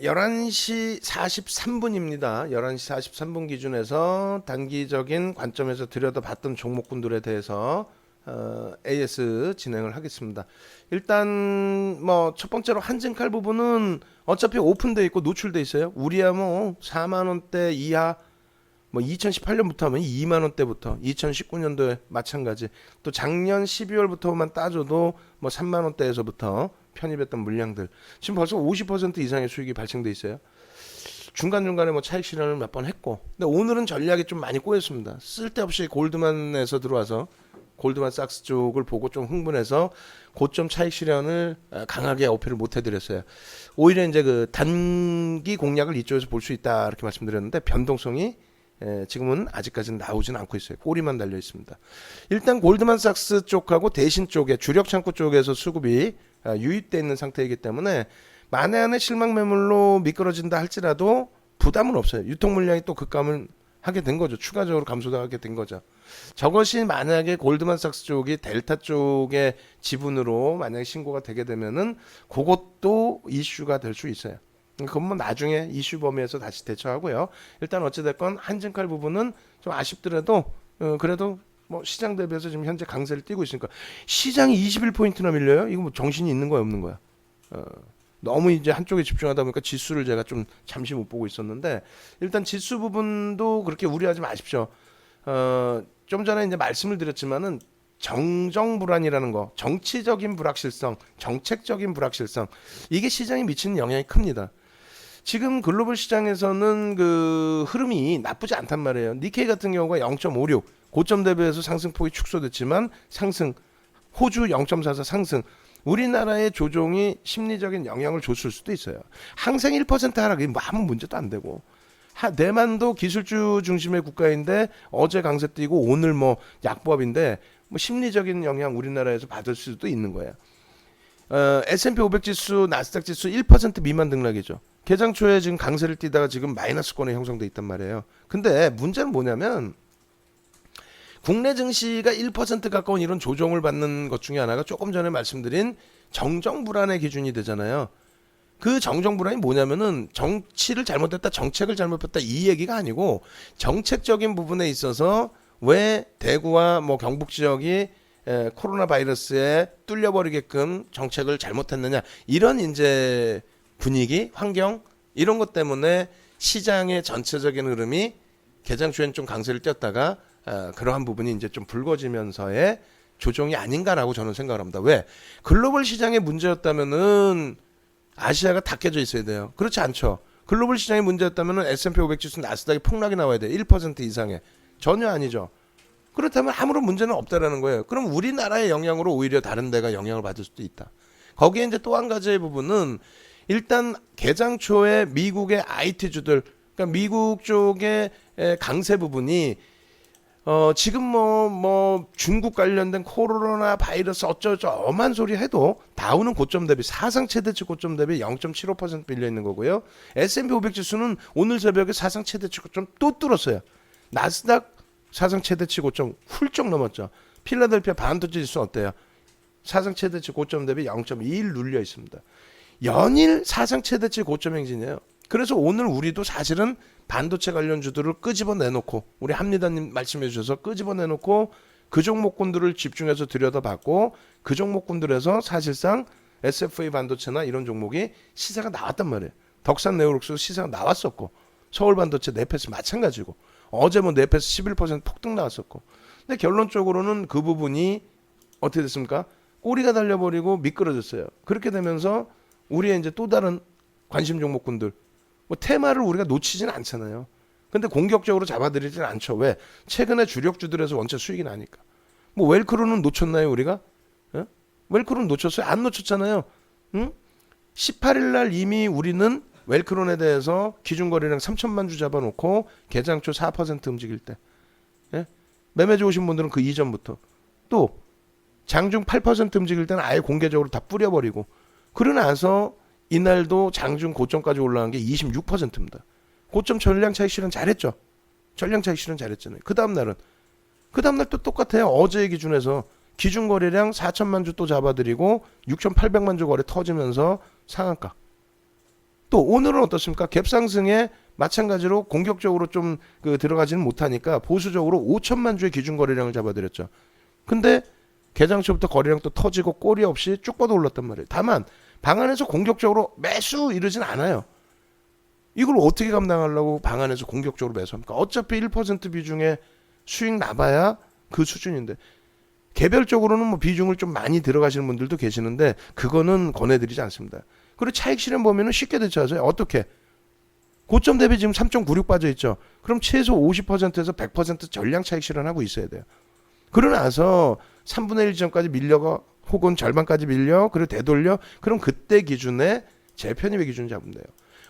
11시 43분입니다. 11시 43분 기준에서 단기적인 관점에서 들여다봤던 종목군들에 대해서 AS 진행을 하겠습니다. 일단 뭐 첫 번째로 한진칼 부분은 어차피 오픈돼 있고 노출돼 있어요. 우리야 뭐 4만 원대 이하, 뭐 2018년부터 하면 2만 원대부터 2019년도에 마찬가지. 또 작년 12월부터만 따져도 뭐 3만 원대에서부터 편입했던 물량들 지금 벌써 50% 이상의 수익이 발생돼 있어요. 중간중간에 뭐 차익 실현을 몇 번 했고, 근데 오늘은 전략이 좀 많이 꼬였습니다. 쓸데없이 골드만에서 들어와서 골드만삭스 쪽을 보고 좀 흥분해서 고점 차익 실현을 강하게 어필을 못 해드렸어요. 오히려 이제 그 단기 공략을 이쪽에서 볼 수 있다 이렇게 말씀드렸는데 변동성이 지금은 아직까지는 나오지는 않고 있어요. 꼬리만 달려 있습니다. 일단 골드만삭스 쪽하고 대신 쪽에 주력 창구 쪽에서 수급이 유입되어 있는 상태이기 때문에 만에 안에 실망 매물로 미끄러진다 할지라도 부담은 없어요. 유통 물량이 또 급감을 하게 된 거죠. 추가적으로 감소하게 된 거죠. 저것이 만약에 골드만삭스 쪽이 델타 쪽의 지분으로 만약에 신고가 되게 되면은 그것도 이슈가 될 수 있어요. 그건 뭐 나중에 이슈 범위에서 다시 대처하고요. 일단 어찌됐건 한진칼 부분은 좀 아쉽더라도 그래도 뭐 시장 대비해서 지금 현재 강세를 띄고 있으니까 시장이 21포인트나 밀려요? 이거 뭐 정신이 있는 거야 없는 거야? 너무 이제 한쪽에 집중하다 보니까 지수를 제가 좀 잠시 못 보고 있었는데 일단 지수 부분도 그렇게 우려하지 마십시오. 좀 전에 이제 말씀을 드렸지만은 정정 불안이라는 거, 정치적인 불확실성, 정책적인 불확실성, 이게 시장에 미치는 영향이 큽니다. 지금 글로벌 시장에서는 그 흐름이 나쁘지 않단 말이에요. 니케이 같은 경우가 0.56 고점 대비해서 상승폭이 축소됐지만 상승, 호주 0.44 상승. 우리나라의 조종이 심리적인 영향을 줬을 수도 있어요. 항생 1% 하락이 뭐 아무 문제도 안 되고, 대만도 기술주 중심의 국가인데 어제 강세 띄고 오늘 뭐 약보합인데 뭐 심리적인 영향 우리나라에서 받을 수도 있는 거예요. S&P 500 지수, 나스닥 지수 1% 미만 등락이죠. 개장 초에 지금 강세를 띄다가 지금 마이너스권에 형성돼 있단 말이에요. 근데 문제는 뭐냐면 국내 증시가 1% 가까운 이런 조정을 받는 것 중에 하나가 조금 전에 말씀드린 정정 불안의 기준이 되잖아요. 그 정정 불안이 뭐냐면은 정치를 잘못했다, 정책을 잘못했다 이 얘기가 아니고 정책적인 부분에 있어서 왜 대구와 뭐 경북 지역이 코로나 바이러스에 뚫려버리게끔 정책을 잘못했느냐, 이런 이제 분위기, 환경, 이런 것 때문에 시장의 전체적인 흐름이 개장 초엔 좀 강세를 띄었다가 그러한 부분이 이제 좀 붉어지면서의 조정이 아닌가라고 저는 생각을 합니다. 왜? 글로벌 시장의 문제였다면은 아시아가 다 깨져 있어야 돼요. 그렇지 않죠. 글로벌 시장의 문제였다면은 S&P 500 지수, 나스닥이 폭락이 나와야 돼요. 1% 이상의. 전혀 아니죠. 그렇다면 아무런 문제는 없다라는 거예요. 그럼 우리나라의 영향으로 오히려 다른 데가 영향을 받을 수도 있다. 거기에 이제 또 한 가지의 부분은 일단 개장 초에 미국의 IT주들, 그러니까 미국 쪽의 강세 부분이 지금 뭐 중국 관련된 코로나 바이러스 어쩌저 엄한 소리 해도 다우는 고점 대비 사상 최대치 고점 대비 0.75% 밀려 있는 거고요. S&P 500 지수는 오늘 새벽에 사상 최대치 고점 또 뚫었어요. 나스닥 사상 최대치 고점 훌쩍 넘었죠. 필라델피아 반도체 지수 어때요? 사상 최대치 고점 대비 0.21 눌려 있습니다. 연일 사상 최대치 고점 행진이에요. 그래서 오늘 우리도 사실은 반도체 관련주들을 끄집어내놓고, 우리 합리다님 말씀해 주셔서 끄집어내놓고 그 종목군들을 집중해서 들여다봤고, 그 종목군들에서 사실상 SFA 반도체나 이런 종목이 시세가 나왔단 말이에요. 덕산 네오룩스도 시세가 나왔었고, 서울 반도체 네페스 마찬가지고, 어제 뭐 네페스 11% 폭등 나왔었고. 근데 결론적으로는 그 부분이 어떻게 됐습니까? 꼬리가 달려버리고 미끄러졌어요. 그렇게 되면서 우리의 이제 또 다른 관심 종목군들, 뭐 테마를 우리가 놓치지는 않잖아요. 근데 공격적으로 잡아들이지는 않죠. 왜? 최근에 주력주들에서 원체 수익이 나니까. 뭐 웰크론은 놓쳤나요 우리가? 웰크론 놓쳤어요? 안 놓쳤잖아요. 18일 날 이미 우리는 웰크론에 대해서 기준거래량 3천만 주 잡아놓고 개장초 4% 움직일 때, 매매 좋으신 분들은 그 이전부터, 또 장중 8% 움직일 때는 아예 공개적으로 다 뿌려버리고, 그러고 나서 이날도 장중 고점까지 올라간 게 26%입니다. 고점 전량 차익 실현 잘했죠. 전량 차익 실현 잘했잖아요. 그 다음날 또 똑같아요. 어제의 기준에서 기준 거래량 4천만 주 또 잡아드리고 6,800만 주 거래 터지면서 상한가. 또 오늘은 어떻습니까? 갭상승에 마찬가지로 공격적으로 좀 들어가지는 못하니까 보수적으로 5천만 주의 기준 거래량을 잡아드렸죠. 근데 개장 초부터 거래량 또 터지고 꼬리 없이 쭉 뻗어 올랐단 말이에요. 다만 방안에서 공격적으로 매수 이러진 않아요. 이걸 어떻게 감당하려고 방안에서 공격적으로 매수합니까? 어차피 1% 비중의 수익 나봐야 그 수준인데, 개별적으로는 뭐 비중을 좀 많이 들어가시는 분들도 계시는데 그거는 권해드리지 않습니다. 그리고 차익 실현 보면은 쉽게 대처하세요. 어떻게? 고점 대비 지금 3.96 빠져 있죠. 그럼 최소 50%에서 100% 전량 차익 실현하고 있어야 돼요. 그러고 나서 3분의 1 지점까지 밀려가 혹은 절반까지 밀려 그리고 되돌려, 그럼 그때 기준에 재편입의 기준 잡으면 돼요.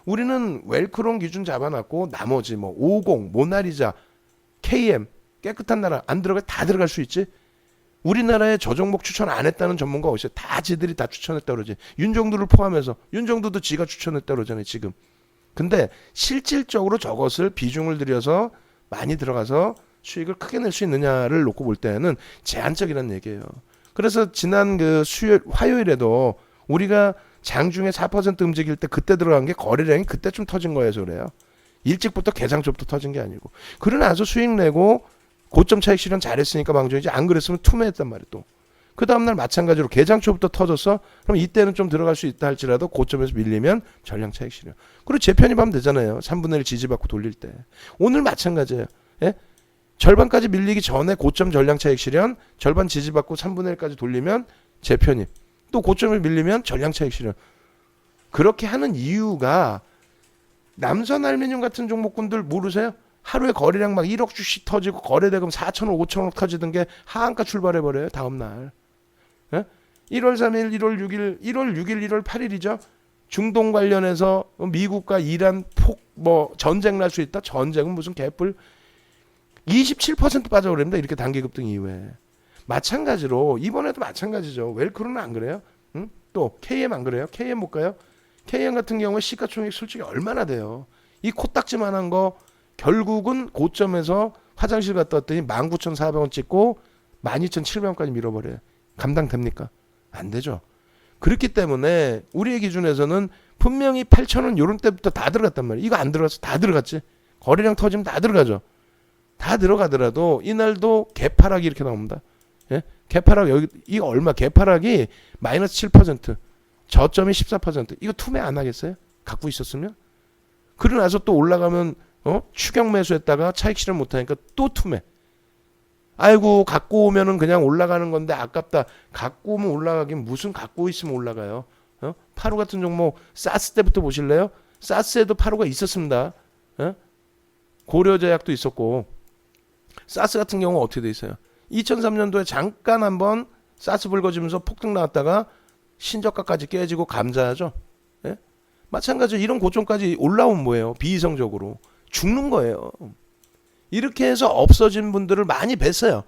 우리는 웰크론 기준 잡아놨고 나머지 뭐 50, 모나리자, KM 깨끗한 나라 안 들어가 다 들어갈 수 있지. 우리나라에 저 종목 추천 안 했다는 전문가 어디서 다 지들이 다 추천했다 그러지. 윤정두를 포함해서 윤정두도 지가 추천했다 그러잖아요 지금. 근데 실질적으로 저것을 비중을 들여서 많이 들어가서 수익을 크게 낼 수 있느냐를 놓고 볼 때는 제한적이라는 얘기예요. 그래서 지난 수요일 화요일에도 우리가 장중에 4% 움직일 때 그때 들어간 게 거래량이 그때 좀 터진 거여서 그래요. 일찍부터 개장 초부터 터진 게 아니고. 그러고 나서 수익 내고 고점 차익 실현 잘했으니까 방송이지, 안 그랬으면 투매했단 말이에요 또. 그 다음날 마찬가지로 개장 초부터 터졌어. 그럼 이때는 좀 들어갈 수 있다 할지라도 고점에서 밀리면 전량 차익 실현. 그리고 재편입하면 되잖아요. 3분의 1 지지받고 돌릴 때. 오늘 마찬가지예요. 예? 절반까지 밀리기 전에 고점 전량 차익 실현, 절반 지지받고 3분의 1까지 돌리면 재편입. 또 고점을 밀리면 전량 차익 실현. 그렇게 하는 이유가, 남선 알루미늄 같은 종목군들 모르세요? 하루에 거래량 막 1억 주씩 터지고 거래대금 4천억 5천억 터지던 게 하한가 출발해버려요 다음날. 예? 1월 3일 1월 6일 1월 6일 1월 8일이죠 중동 관련해서 미국과 이란 전쟁 날 수 있다. 전쟁은 무슨 개뿔. 27% 빠져버립니다 이렇게 단기 급등 이후에. 마찬가지로 이번에도 마찬가지죠. 웰크론은 안 그래요? 응? 또 KM 안 그래요? KM 볼까요? KM 같은 경우에 시가총액 솔직히 얼마나 돼요? 이 코딱지만한 거 결국은 고점에서 화장실 갔다 왔더니 19,400원 찍고 12,700원까지 밀어버려요. 감당됩니까? 안 되죠. 그렇기 때문에 우리의 기준에서는 분명히 8,000원 요런 때부터 다 들어갔단 말이에요. 이거 안 들어가서 다 들어갔지. 거래량 터지면 다 들어가죠. 다 들어가더라도 이날도 개파락이 이렇게 나옵니다. 예? 개파락 여기 이거 얼마? 개파락이 마이너스 7%, 저점이 14%. 이거 투매 안 하겠어요? 갖고 있었으면? 그러고 나서 또 올라가면 추격 매수했다가 차익 실현 못하니까 또 투매. 아이고 갖고 오면은 그냥 올라가는 건데 아깝다. 갖고 오면 올라가긴 무슨 갖고 있으면 올라가요. 파루 같은 종목 사스 때부터 보실래요? 사스에도 파루가 있었습니다. 고려제약도 있었고. 사스 같은 경우 어떻게 돼 있어요? 2003년도에 잠깐 한번 사스 불거지면서 폭등 나왔다가 신저가까지 깨지고 감자하죠. 예? 마찬가지로 이런 고점까지 올라온 뭐예요? 비이성적으로. 죽는 거예요. 이렇게 해서 없어진 분들을 많이 뵀어요.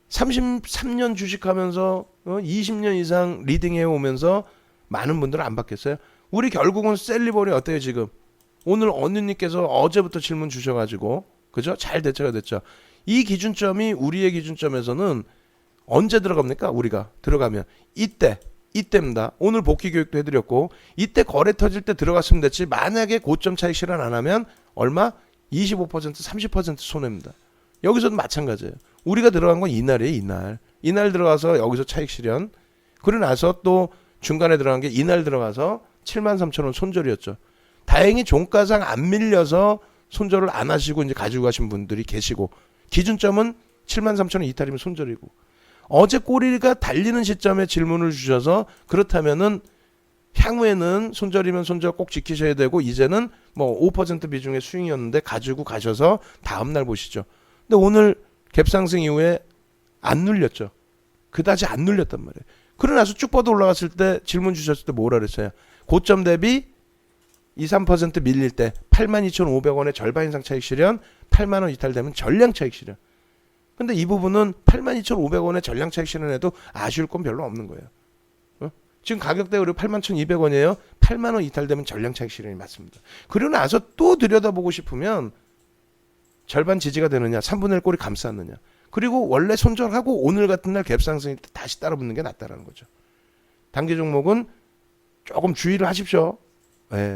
33년 주식하면서 20년 이상 리딩해 오면서 많은 분들은 안 받겠어요. 우리 결국은 셀리버리 어때요 지금? 오늘 언니님께서 어제부터 질문 주셔가지고 그죠? 잘 대처가 됐죠. 이 기준점이 우리의 기준점에서는 언제 들어갑니까? 우리가 들어가면 이때입니다. 오늘 복귀 교육도 해드렸고 이때 거래 터질 때 들어갔으면 됐지. 만약에 고점 차익 실현 안 하면 얼마? 25% 30% 손해입니다. 여기서도 마찬가지예요. 우리가 들어간 건 이날이에요. 이날 들어가서 여기서 차익 실현. 그러고 나서 또 중간에 들어간 게 이날 들어가서 73,000원 손절이었죠. 다행히 종가상 안 밀려서 손절을 안 하시고 이제 가지고 가신 분들이 계시고, 기준점은 73,000원 이탈이면 손절이고, 어제 꼬리가 달리는 시점에 질문을 주셔서 그렇다면은 향후에는 손절이면 손절 꼭 지키셔야 되고 이제는 뭐 5% 비중의 수익이었는데 가지고 가셔서 다음날 보시죠. 근데 오늘 갭상승 이후에 안 눌렸죠. 그다지 안 눌렸단 말이에요. 그러고 나서 쭉 뻗어 올라갔을 때 질문 주셨을 때 뭐라 그랬어요? 고점 대비 2~3% 밀릴 때 82,500원의 절반 이상 차익 실현, 8만원 이탈되면 전량 차익 실현. 근데 이 부분은 82,500원의 전량 차익 실현에도 아쉬울 건 별로 없는 거예요. 지금 가격대가 그리고 81,200원이에요. 8만원 이탈되면 전량 차익 실현이 맞습니다. 그러고 나서 또 들여다보고 싶으면 절반 지지가 되느냐, 3분의 1 꼬리 감쌌느냐. 그리고 원래 손절하고 오늘 같은 날 갭상승일 때 다시 따라붙는 게 낫다라는 거죠. 단기 종목은 조금 주의를 하십시오. 예.